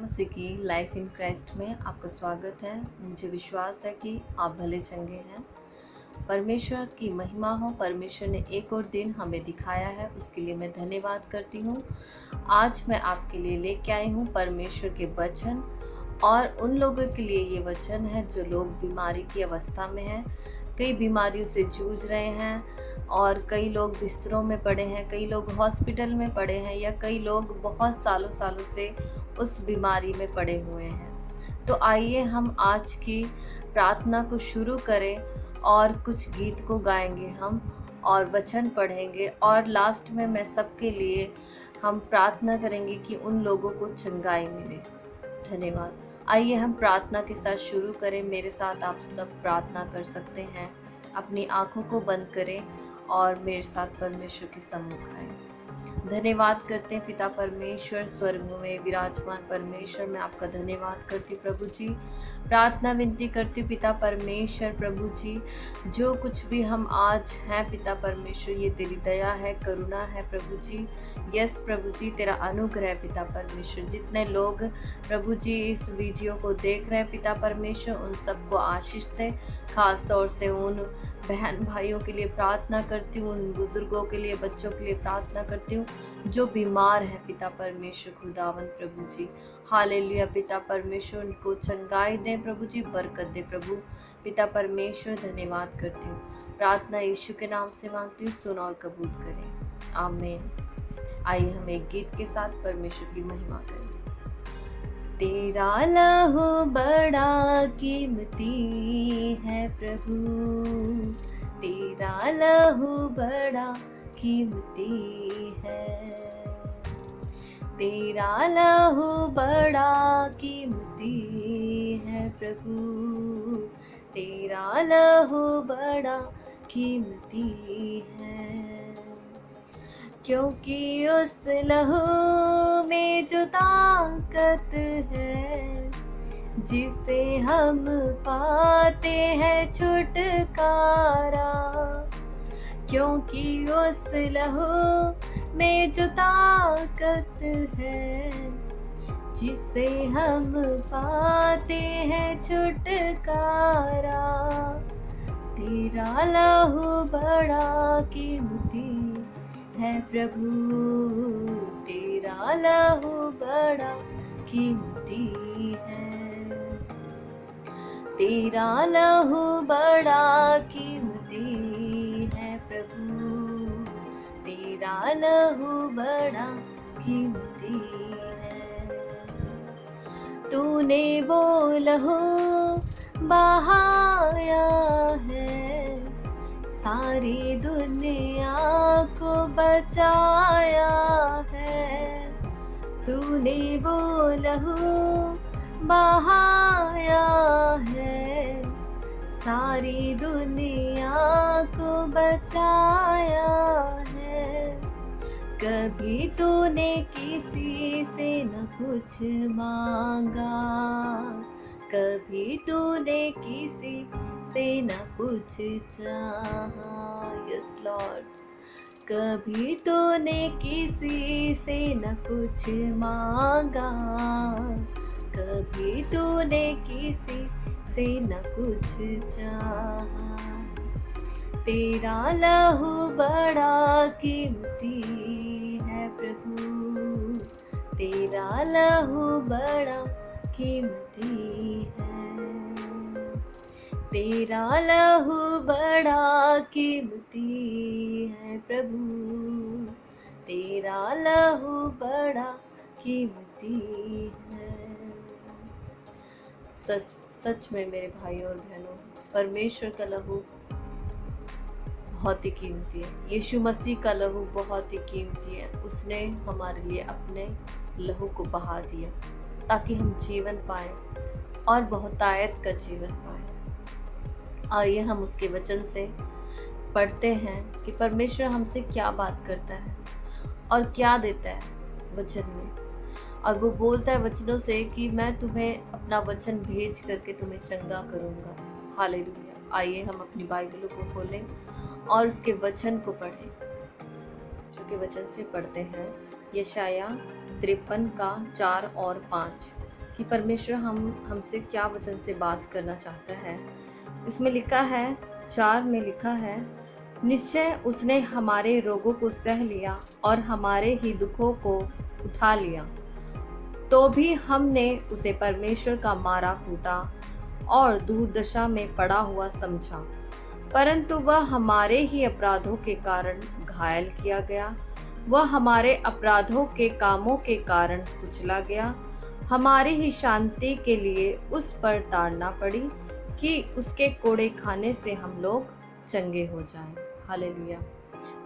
मसीह की life in Christ में आपका स्वागत है। मुझे विश्वास है कि आप भले चंगे हैं। परमेश्वर की महिमा हो। परमेश्वर ने एक और दिन हमें दिखाया है, उसके लिए मैं धन्यवाद करती हूँ। आज मैं आपके लिए लेके आई हूँ परमेश्वर के वचन, और उन लोगों के लिए ये वचन है जो लोग बीमारी की अवस्था में हैं, कई बीमारियों से जूझ रहे हैं, और कई लोग बिस्तरों में पड़े हैं, कई लोग हॉस्पिटल में पड़े हैं, या कई लोग बहुत सालों सालों से उस बीमारी में पड़े हुए हैं। तो आइए हम आज की प्रार्थना को शुरू करें, और कुछ गीत को गाएंगे हम, और वचन पढ़ेंगे, और लास्ट में मैं सबके लिए हम प्रार्थना करेंगे कि उन लोगों को चंगाई मिले। धन्यवाद। आइए हम प्रार्थना के साथ शुरू करें। मेरे साथ आप सब प्रार्थना कर सकते हैं। अपनी आंखों को बंद करें और मेरे साथ परमेश्वर के सम्मुख आए। धन्यवाद करते हैं पिता परमेश्वर, स्वर्ग में विराजमान परमेश्वर, मैं आपका धन्यवाद करती हूँ प्रभु जी। प्रार्थना विनती करती हूँ पिता परमेश्वर, प्रभु जी जो कुछ भी हम आज हैं पिता परमेश्वर, ये तेरी दया है, करुणा है प्रभु जी। यस प्रभु जी, तेरा अनुग्रह है पिता परमेश्वर। जितने लोग प्रभु जी इस वीडियो को देख रहे हैं पिता परमेश्वर, उन सबको आशीष दे। खास तौर से उन बहन भाइयों के लिए प्रार्थना करती हूँ, उन बुजुर्गों के लिए, बच्चों के लिए प्रार्थना करती हूँ जो बीमार है पिता परमेश्वर खुदावन प्रभु जी। हालेलुया पिता परमेश्वर, उनको चंगाई दे प्रभु जी, बरकत दे प्रभु पिता परमेश्वर। धन्यवाद करती हूँ। प्रार्थना यीशु के नाम से मांगती हूँ, सुन और कबूल करें, आमीन। आइए हम एक गीत के साथ परमेश्वर की महिमा करें। तेरा लहू बड़ा कीमती है प्रभु, तेरा लहू बड़ा कीमती है, तेरा लहू बड़ा कीमती है प्रभु, तेरा लहू बड़ा कीमती है। क्योंकि उस लहू में जो ताकत है, जिसे हम पाते हैं छुटकारा, क्योंकि उस लहू में जो ताकत है, जिसे हम पाते हैं छुटकारा, तेरा लहू बड़ा कीमती है प्रभु, तेरा लहू बड़ा कीमती है, तेरा लहू बड़ा कीमती है प्रभु, तेरा लहू बड़ा कीमती है। तूने वो लहू बहाया है, सारी दुनिया को बचाया है, तूने वो लहू बहाया है, सारी दुनिया को बचाया है। कभी तूने किसी से न कुछ मांगा, कभी तूने किसी से न कुछ चाहा, यस लॉर्ड। कभी तूने किसी से न कुछ मांगा, कभी तूने किसी से न कुछ चाहा, तेरा लहू बड़ा कीमती है प्रभु, तेरा लहू बड़ा कीमती है, तेरा लहू बड़ा कीमती है प्रभु, तेरा लहू बड़ा कीमती है। सच में मेरे भाइयों और बहनों, परमेश्वर का लहू बहुत ही कीमती है। यीशु मसीह का लहू बहुत ही कीमती है। उसने हमारे लिए अपने लहू को बहा दिया ताकि हम जीवन पाएं, और बहुतायत का जीवन पाएं। आइए हम उसके वचन से पढ़ते हैं कि परमेश्वर हमसे क्या बात करता है और क्या देता है वचन में। और वो बोलता है वचनों से कि मैं तुम्हें अपना वचन भेज करके तुम्हें चंगा करूँगा। हालेलुया। आइए हम अपनी बाइबलों को खोलें और उसके वचन को पढ़ें। के वचन से पढ़ते हैं यशाया 53 का 4 और 5। कि परमेश्वर हमसे क्या वचन से बात करना चाहता है। इसमें लिखा है, 4 में लिखा है, निश्चय उसने हमारे रोगों को सह लिया और हमारे ही दुखों को उठा लिया। तो भी हमने उसे परमेश्वर का मारा कूटा और दुर्दशा में पड़ा हुआ समझा, परंतु वह हमारे ही अपराधों के कारण घायल किया गया, वह हमारे अपराधों के कामों के कारण कुचला गया, हमारी ही शांति के लिए उस पर ताड़ना पड़ी कि उसके कोड़े खाने से हम लोग चंगे हो जाएं। हालेलुया।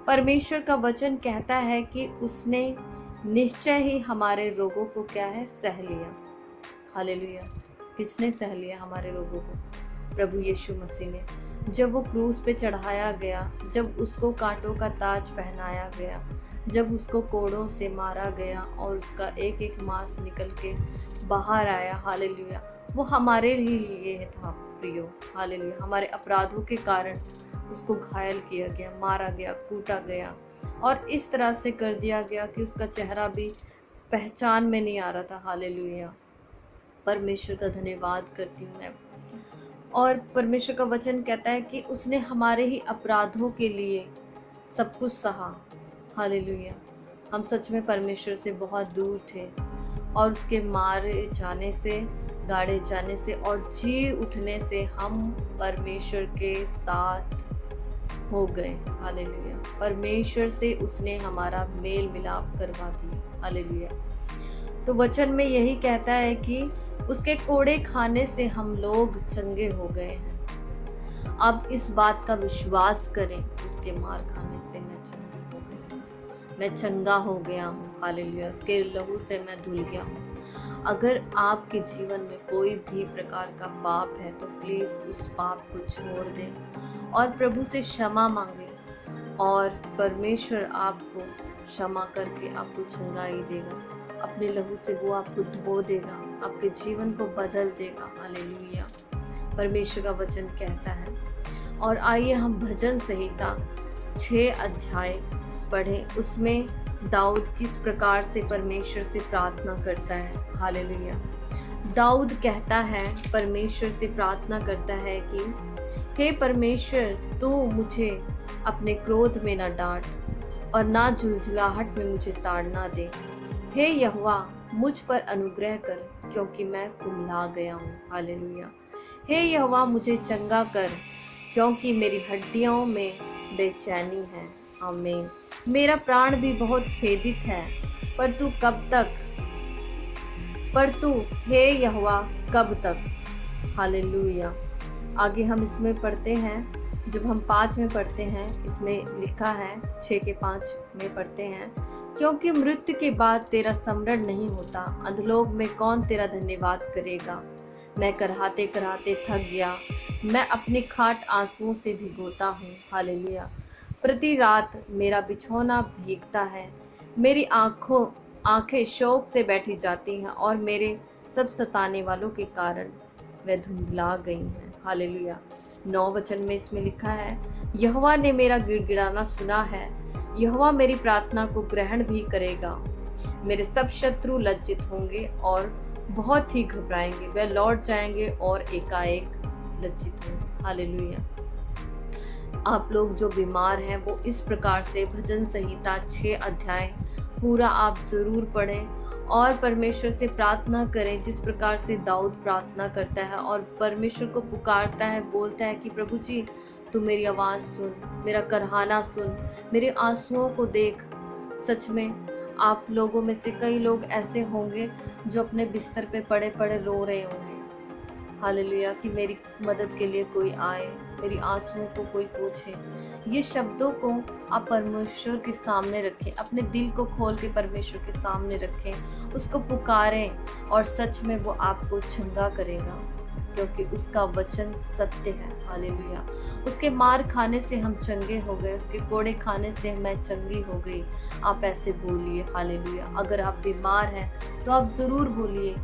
परमेश्वर का वचन कहता है कि उसने निश्चय ही हमारे रोगों को क्या है, सह लिया। हालेलुया। किसने सह लिया हमारे रोगों को? प्रभु यीशु मसीह ने। जब वो क्रूस पे चढ़ाया गया, जब उसको कांटों का ताज पहनाया गया, जब उसको कोड़ों से मारा गया और उसका एक एक मांस निकल के बाहर आया, हालेलुया, वो हमारे ही लिए था प्रियो। हालेलुया। हमारे अपराधों के कारण उसको घायल किया गया, मारा गया, कूटा गया और इस तरह से कर दिया गया कि उसका चेहरा भी पहचान में नहीं आ रहा था। हालेलुया। परमेश्वर का धन्यवाद करती हूँ मैं। और परमेश्वर का वचन कहता है कि उसने हमारे ही अपराधों के लिए सब कुछ सहा। हालेलुया। हम सच में परमेश्वर से बहुत दूर थे और उसके मारे जाने से, गाड़े जाने से और जी उठने से हम परमेश्वर के साथ हो गए। हालेलुया। परमेश्वर से उसने हमारा मेल मिलाप करवा दिया। हालेलुया। तो वचन में यही कहता है कि उसके कोड़े खाने से हम लोग चंगे हो गए हैं। अब इस बात का विश्वास करें, उसके मार खाने से मैं चंगी हो गई हूँ, मैं चंगा हो गया हूँ। हालेलुया। उसके लहू से मैं धुल गया हूँ। अगर आपके जीवन में कोई भी प्रकार का पाप है तो प्लीज उस पाप को छोड़ दें और प्रभु से क्षमा मांगे और परमेश्वर आपको क्षमा करके आपको चंगाई देगा। अपने लहू से वो आपको धो देगा, आपके जीवन को बदल देगा। हालेलुया। परमेश्वर का वचन कहता है। और आइए हम भजन संहिता 6 अध्याय पढ़ें। उसमें दाऊद किस प्रकार से परमेश्वर से प्रार्थना करता है। हालेलुया। दाऊद कहता है, परमेश्वर से प्रार्थना करता है कि हे परमेश्वर, तू मुझे अपने क्रोध में न डांट और ना झुलझुलाहट में मुझे ताड़ना दे। हे यहोवा, मुझ पर अनुग्रह कर क्योंकि मैं कुम्हला गया हूँ। हालेलुया। हे यहोवा, मुझे चंगा कर क्योंकि मेरी हड्डियों में बेचैनी है। आमीन। मेरा प्राण भी बहुत खेदित है, पर तू हे यहोवा कब तक। हालेलुया। आगे हम इसमें पढ़ते हैं, जब हम 5 में पढ़ते हैं, इसमें लिखा है 6 के 5 में पढ़ते हैं, क्योंकि मृत्यु के बाद तेरा स्मरण नहीं होता, अधोलोक में कौन तेरा धन्यवाद करेगा। मैं कराहते कराहते थक गया, मैं अपनी खाट आंसुओं से भिगोता हूँ। हालेलुया। प्रति रात मेरा बिछौना भीगता है, मेरी आंखें शोक से बैठी जाती हैं और मेरे सब सताने वालों के कारण वे धुंधला गई हैं। हालेलुया। 9 वचन में इसमें लिखा है, यहोवा ने मेरा गिड़गिड़ाना सुना है, यहोवा मेरी प्रार्थना को ग्रहण भी करेगा। मेरे सब शत्रु लज्जित होंगे और बहुत ही घबराएंगे, वे लौट जाएंगे और एकाएक लज्जित होंगे। हालेलुया। आप लोग जो बीमार हैं वो इस प्रकार से भजन संहिता 6 अध्याय पूरा आप जरूर पढ़ें और परमेश्वर से प्रार्थना करें, जिस प्रकार से दाऊद प्रार्थना करता है और परमेश्वर को पुकारता है, बोलता है कि प्रभु जी तू मेरी आवाज़ सुन, मेरा करहाना सुन, मेरे आंसुओं को देख। सच में आप लोगों में से कई लोग ऐसे होंगे जो अपने बिस्तर पे पड़े पड़े रो रहे होंगे। हालेलुया। कि मेरी मदद के लिए कोई आए, मेरी आंसुओं को कोई पूछे। ये शब्दों को आप परमेश्वर के सामने रखें, अपने दिल को खोल के परमेश्वर के सामने रखें, उसको पुकारें और सच में वो आपको चंगा करेगा, क्योंकि उसका वचन सत्य है। हालेलुया। उसके मार खाने से हम चंगे हो गए, उसके कोड़े खाने से मैं चंगी हो गई। आप ऐसे बोलिए। हालेलुया। अगर आप बीमार हैं तो आप ज़रूर बोलिए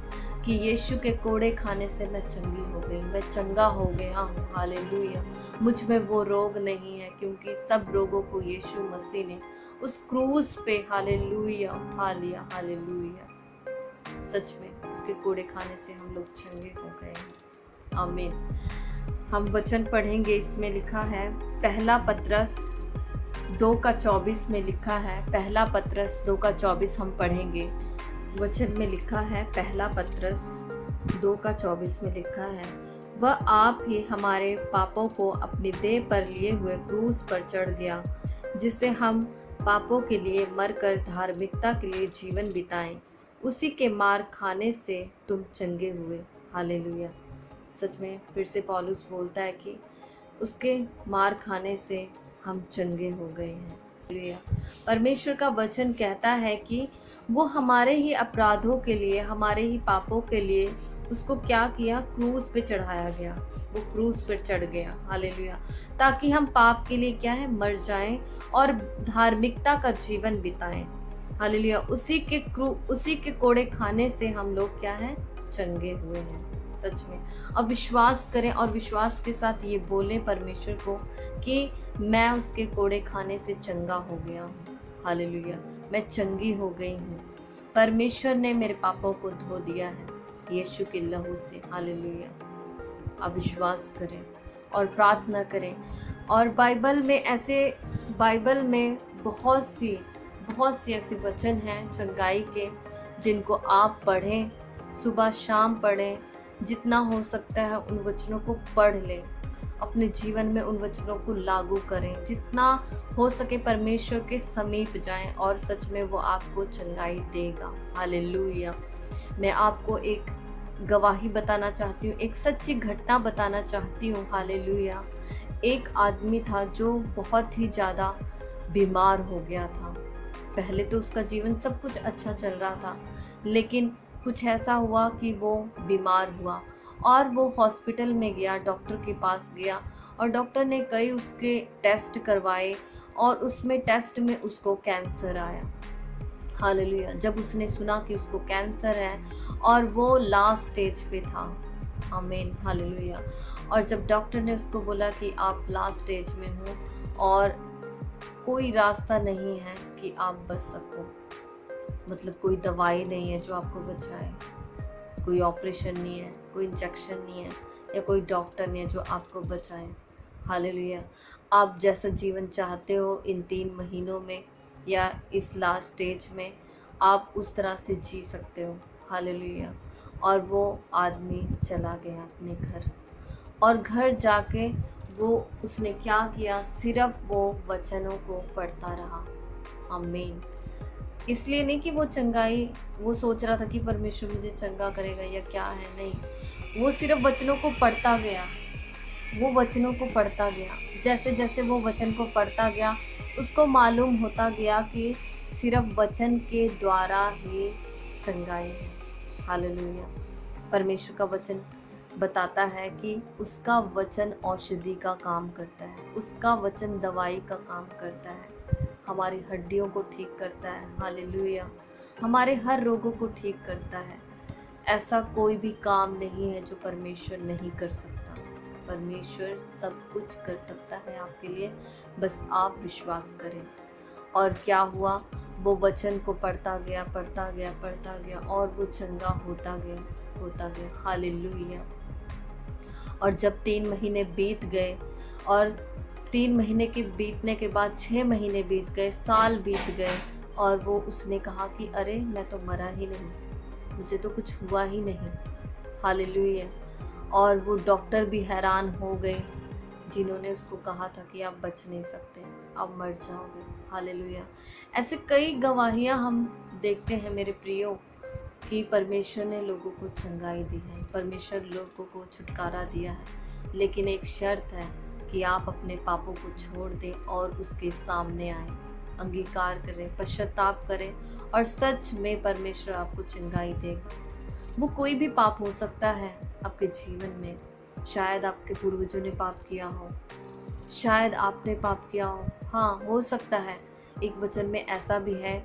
कि यीशु के कोड़े खाने से मैं चंगी हो गई, मैं चंगा हो गया हूँ। हालेलुया। मुझ में वो रोग नहीं है, क्योंकि सब रोगों को यीशु मसीह ने उस क्रूस पे हालेलुया उठा लिया। हालेलुया। सच में उसके के कोड़े खाने से हम लोग चंगे हो गए हैं। आमीन। हम वचन पढ़ेंगे, इसमें लिखा है पहला पतरस 2:24 में लिखा है, पहला पतरस 2:24 हम पढ़ेंगे। वचन में लिखा है, पहला पतरस 2:24 में लिखा है, वह आप ही हमारे पापों को अपनी देह पर लिए हुए क्रूस पर चढ़ गया, जिससे हम पापों के लिए मरकर धार्मिकता के लिए जीवन बिताएं। उसी के मार खाने से तुम चंगे हुए। हालेलुया। सच में फिर से पौलुस बोलता है कि उसके मार खाने से हम चंगे हो गए हैं। हालेलुया। परमेश्वर का वचन कहता है कि वो हमारे ही अपराधों के लिए, हमारे ही पापों के लिए उसको क्या किया, क्रूस पे चढ़ाया गया। वो क्रूस पर चढ़ गया। हालेलुया। ताकि हम पाप के लिए क्या है, मर जाएं और धार्मिकता का जीवन बिताएं। हालेलुया। उसी के कोड़े खाने से हम लोग क्या हैं, चंगे हुए हैं। सच में अब विश्वास करें और विश्वास के साथ ये बोलें परमेश्वर को कि मैं उसके कोड़े खाने से चंगा हो गया हूँ। हालेलुया। मैं चंगी हो गई हूँ। परमेश्वर ने मेरे पापों को धो दिया है यीशु के लहू से। हालेलुया। आप विश्वास करें और प्रार्थना करें। और बाइबल में बहुत सी ऐसे वचन हैं चंगाई के, जिनको आप पढ़ें, सुबह शाम पढ़ें, जितना हो सकता है उन वचनों को पढ़ लें, अपने जीवन में उन वचनों को लागू करें, जितना हो सके परमेश्वर के समीप जाएं और सच में वो आपको चंगाई देगा। हालेलुया। मैं आपको एक गवाही बताना चाहती हूँ, एक सच्ची घटना बताना चाहती हूँ। हालेलुया। एक आदमी था जो बहुत ही ज़्यादा बीमार हो गया था। पहले तो उसका जीवन सब कुछ अच्छा चल रहा था, लेकिन कुछ ऐसा हुआ कि वो बीमार हुआ और वो हॉस्पिटल में गया, डॉक्टर के पास गया और डॉक्टर ने कई उसके टेस्ट करवाए और उसमें टेस्ट में उसको कैंसर आया। हालेलुया। जब उसने सुना कि उसको कैंसर है और वो लास्ट स्टेज पे था। आमीन। हालेलुया। और जब डॉक्टर ने उसको बोला कि आप लास्ट स्टेज में हो और कोई रास्ता नहीं है कि आप बच सको, मतलब कोई दवाई नहीं है जो आपको बचाए, कोई ऑपरेशन नहीं है, कोई इंजेक्शन नहीं है या कोई डॉक्टर नहीं है जो आपको बचाए। हालेलुया। आप जैसा जीवन चाहते हो इन 3 महीनों में या इस लास्ट स्टेज में, आप उस तरह से जी सकते हो। हालेलुया। और वो आदमी चला गया अपने घर और घर जाके उसने क्या किया, सिर्फ वो वचनों को पढ़ता रहा। आमीन। इसलिए नहीं कि वो सोच रहा था कि परमेश्वर मुझे चंगा करेगा या क्या है, नहीं, वो सिर्फ वचनों को पढ़ता गया। वो वचनों को पढ़ता गया। जैसे जैसे वो वचन को पढ़ता गया, उसको मालूम होता गया कि सिर्फ वचन के द्वारा ही चंगाई है। हालेलुया। परमेश्वर का वचन बताता है कि उसका वचन औषधि का काम करता है, उसका वचन दवाई का काम करता है, हमारी हड्डियों को ठीक करता है। हालेलुया। हमारे हर रोगों को ठीक करता है। ऐसा कोई भी काम नहीं है जो परमेश्वर नहीं कर सकता। परमेश्वर सब कुछ कर सकता है आपके लिए, बस आप विश्वास करें। और क्या हुआ, वो वचन को पढ़ता गया और वो चंगा होता गया। हालेलुया। और जब 3 महीने बीत गए और 3 महीने के बीतने के बाद 6 महीने बीत गए, साल बीत गए और उसने कहा कि अरे मैं तो मरा ही नहीं, मुझे तो कुछ हुआ ही नहीं। हालेलुया। और वो डॉक्टर भी हैरान हो गए जिन्होंने उसको कहा था कि आप बच नहीं सकते, आप मर जाओगे। हालेलुया। ऐसे कई गवाहियाँ हम देखते हैं मेरे प्रियो कि परमेश्वर ने लोगों को चंगाई दी है, परमेश्वर लोगों को छुटकारा दिया है, लेकिन एक शर्त है कि आप अपने पापों को छोड़ दें और उसके सामने आए, अंगीकार करें, पश्चाताप करें और सच में परमेश्वर आपको चंगाई देगा। वो कोई भी पाप हो सकता है आपके जीवन में। शायद आपके पूर्वजों ने पाप किया हो, शायद आपने पाप किया हो। हाँ, हो सकता है। एक वचन में ऐसा भी है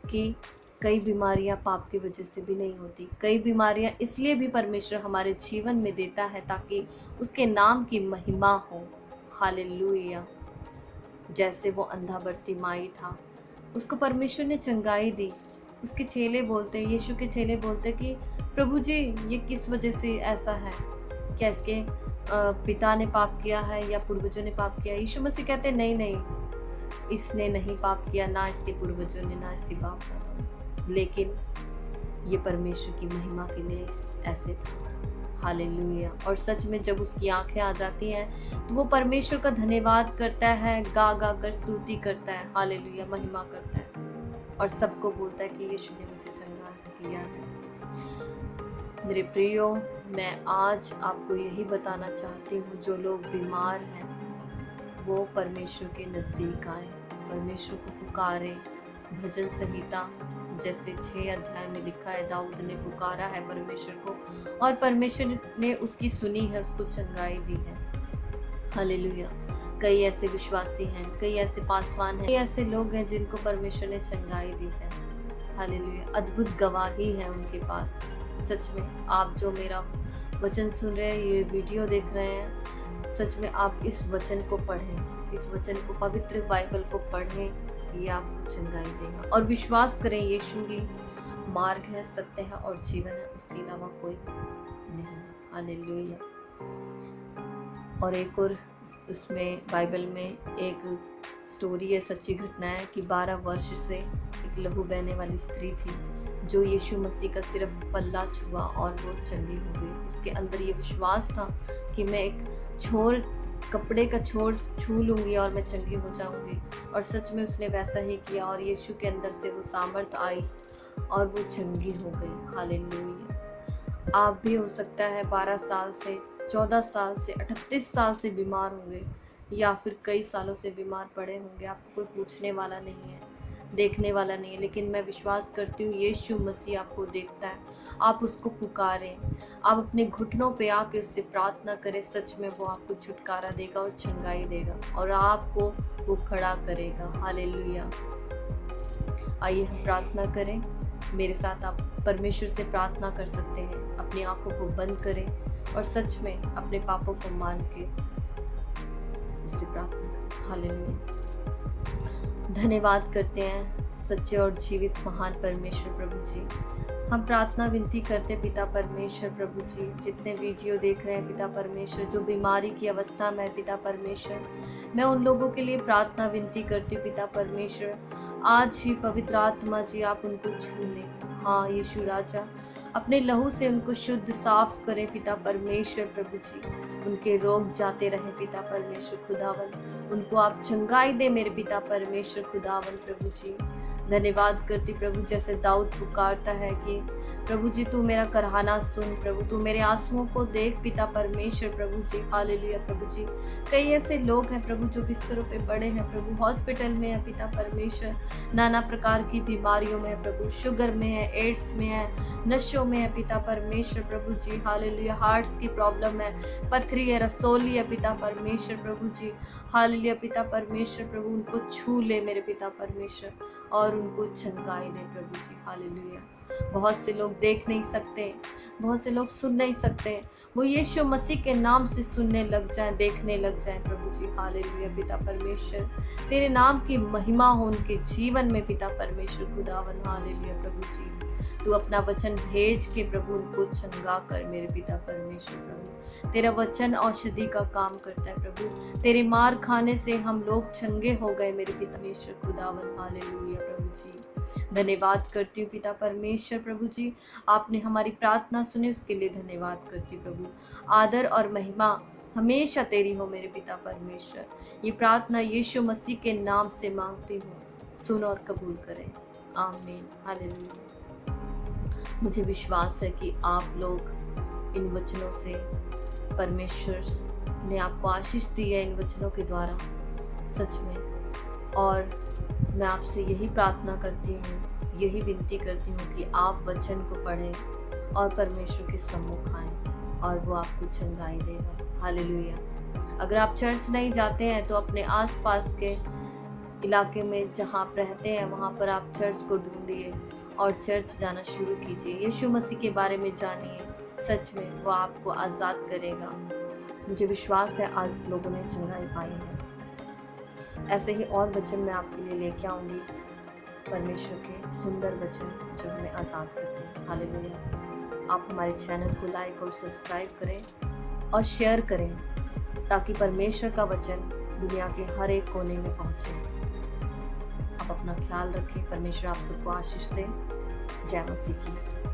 कि कई बीमारियां पाप की वजह से भी नहीं होती। कई बीमारियां इसलिए भी परमेश्वर हमारे जीवन में देता है ताकि उसके नाम की महिमा हो। हालेलुया। जैसे वो अंधा बर्तिमाई था, उसको परमेश्वर ने चंगाई दी, उसके चेले बोलते, यीशु के चेले बोलते कि प्रभु जी ये किस वजह से ऐसा है, क्या इसके पिता ने पाप किया है या पूर्वजों ने पाप किया? यीशु मसीह कहते नहीं नहीं, इसने नहीं पाप किया, ना इसके पूर्वजों ने, ना इसके बाप दादा, लेकिन ये परमेश्वर की महिमा के लिए ऐसे था। हालेलुया। और सच में जब उसकी आंखें आ जाती हैं तो वो परमेश्वर का धन्यवाद करता है, गा गा कर स्तुति करता है, हालेलुया, महिमा करता है और सबको बोलता है कि यीशु ने मुझे चंगा किया है। मेरे प्रियो, मैं आज आपको यही बताना चाहती हूँ, जो लोग बीमार हैं वो परमेश्वर के नज़दीक आए, परमेश्वर को पुकारे। भजन संहिता जैसे 6 अध्याय में लिखा है, दाऊद ने पुकारा है परमेश्वर को और परमेश्वर ने उसकी सुनी है, उसको चंगाई दी है। हालेलुया। कई ऐसे विश्वासी हैं, कई ऐसे पासवान हैं, कई ऐसे लोग हैं जिनको परमेश्वर ने चंगाई दी है। हालेलुया। अद्भुत गवाही है उनके पास। सच में आप जो मेरा वचन सुन रहे हैं, ये वीडियो देख रहे हैं, सच में आप इस वचन को पढ़ें, इस वचन को, पवित्र बाइबल को पढ़ें, ये आपको चंगाई देगा। और विश्वास करें, यीशु ही मार्ग है, सत्य है और जीवन है, उसके अलावा कोई नहीं। हालेलुया। और एक और उसमें बाइबल में एक स्टोरी है, सच्ची घटना है कि 12 वर्ष से एक लहू बहने वाली स्त्री थी, जो यीशु मसीह का सिर्फ पल्ला छुआ और वो चंगी हो गई। उसके अंदर ये विश्वास था कि मैं एक छोर, कपड़े का छोर छू लूंगी और मैं चंगी हो जाऊंगी, और सच में उसने वैसा ही किया और यीशु के अंदर से वो सामर्थ आई और वो चंगी हो गई। हालेलुया। आप भी हो सकता है 12 साल से, 14 साल से, 38 साल से बीमार होंगे या फिर कई सालों से बीमार पड़े होंगे, आपको कोई पूछने वाला नहीं है, देखने वाला नहीं है, लेकिन मैं विश्वास करती हूँ यीशु मसीह आपको देखता है। आप उसको पुकारें, आप अपने घुटनों पे आके उससे प्रार्थना करें, सच में वो आपको छुटकारा देगा और चंगाई देगा और आपको वो खड़ा करेगा। हालेलुया। आइए हम प्रार्थना करें, मेरे साथ आप परमेश्वर से प्रार्थना कर सकते हैं। अपनी आंखों को बंद करें और सच में अपने पापों को मान के उससे प्रार्थना करें। हालेलुया। धन्यवाद करते हैं सच्चे और जीवित महान परमेश्वर प्रभु जी। हम प्रार्थना विनती करते पिता परमेश्वर प्रभु जी, जितने वीडियो देख रहे हैं पिता परमेश्वर, जो बीमारी की अवस्था में पिता परमेश्वर, मैं उन लोगों के लिए प्रार्थना विनती करती हूँ पिता परमेश्वर। आज ही पवित्र आत्मा जी आप उनको छू लें। हाँ यीशु राजा, अपने लहू से उनको शुद्ध साफ करें पिता परमेश्वर प्रभु जी। उनके रोग जाते रहे पिता परमेश्वर खुदावन, उनको आप चंगाई दे मेरे पिता परमेश्वर खुदावन प्रभु जी। धन्यवाद करती प्रभु, जैसे दाऊद पुकारता है कि प्रभु जी तू मेरा करहाना सुन, प्रभु तू मेरे आंसुओं को देख पिता परमेश्वर प्रभु जी। हालेलुया प्रभु जी। कई ऐसे लोग हैं प्रभु जो बिस्तरों पे पड़े हैं प्रभु, हॉस्पिटल में है पिता परमेश्वर, नाना प्रकार की बीमारियों में है प्रभु, शुगर में है, एड्स में है, नशों में है पिता परमेश्वर प्रभु जी। हालेलुया। हार्ट्स की प्रॉब्लम है, पथरी है, रसोली है पिता परमेश्वर प्रभु जी। हालेलुया पिता परमेश्वर प्रभु, उनको छू ले मेरे पिता परमेश्वर और उनको चंगाई दे प्रभु जी। हालेलुया। बहुत से लोग देख नहीं सकते, बहुत से लोग सुन नहीं सकते, वो यीशु मसीह के नाम से सुनने लग जाएं, देखने लग जाएं प्रभु जी। हालेलुया पिता परमेश्वर, तेरे नाम की महिमा हो उनके जीवन में पिता परमेश्वर खुदावन। हालेलुया प्रभु जी, तू अपना वचन भेज के प्रभु उनको चंगा कर मेरे पिता परमेश्वर प्रभु। तेरा वचन औषधि का काम करता है प्रभु, तेरे मार खाने से हम लोग चंगे हो गए मेरे पिता परमेश्वर खुदावन। हालेलुया प्रभु जी। धन्यवाद करती हूँ पिता परमेश्वर प्रभु जी, आपने हमारी प्रार्थना सुनी उसके लिए धन्यवाद करती हूँ प्रभु। आदर और महिमा हमेशा तेरी हो मेरे पिता परमेश्वर। ये प्रार्थना यीशु मसीह के नाम से मांगती हूँ, सुन और कबूल करें। आमीन। हालेलुया। मुझे विश्वास है कि आप लोग इन वचनों से, परमेश्वर ने आपको आशीष दी है इन वचनों के द्वारा, सच में। और मैं आपसे यही प्रार्थना करती हूँ, यही विनती करती हूँ कि आप वचन को पढ़ें और परमेश्वर के सम्मुख आएं और वो आपको चंगाई देगा। हालेलुया। अगर आप चर्च नहीं जाते हैं तो अपने आसपास के इलाके में जहाँ आप रहते हैं वहाँ पर आप चर्च को ढूंढिए और चर्च जाना शुरू कीजिए। यीशु मसीह के बारे में जानिए, सच में वो आपको आज़ाद करेगा। मुझे विश्वास है आप लोगों ने चंगाई पाई है। ऐसे ही और वचन मैं आपके लिए लेके आऊँगी। परमेश्वर के सुंदर वचन जो हमें आज़ाद करते हैं। हालेलुया। आप हमारे चैनल को लाइक और सब्सक्राइब करें और शेयर करें ताकि परमेश्वर का वचन दुनिया के हर एक कोने में पहुंचे। आप अपना ख्याल रखें। परमेश्वर आप सबको आशीष दे। जय मसीह की।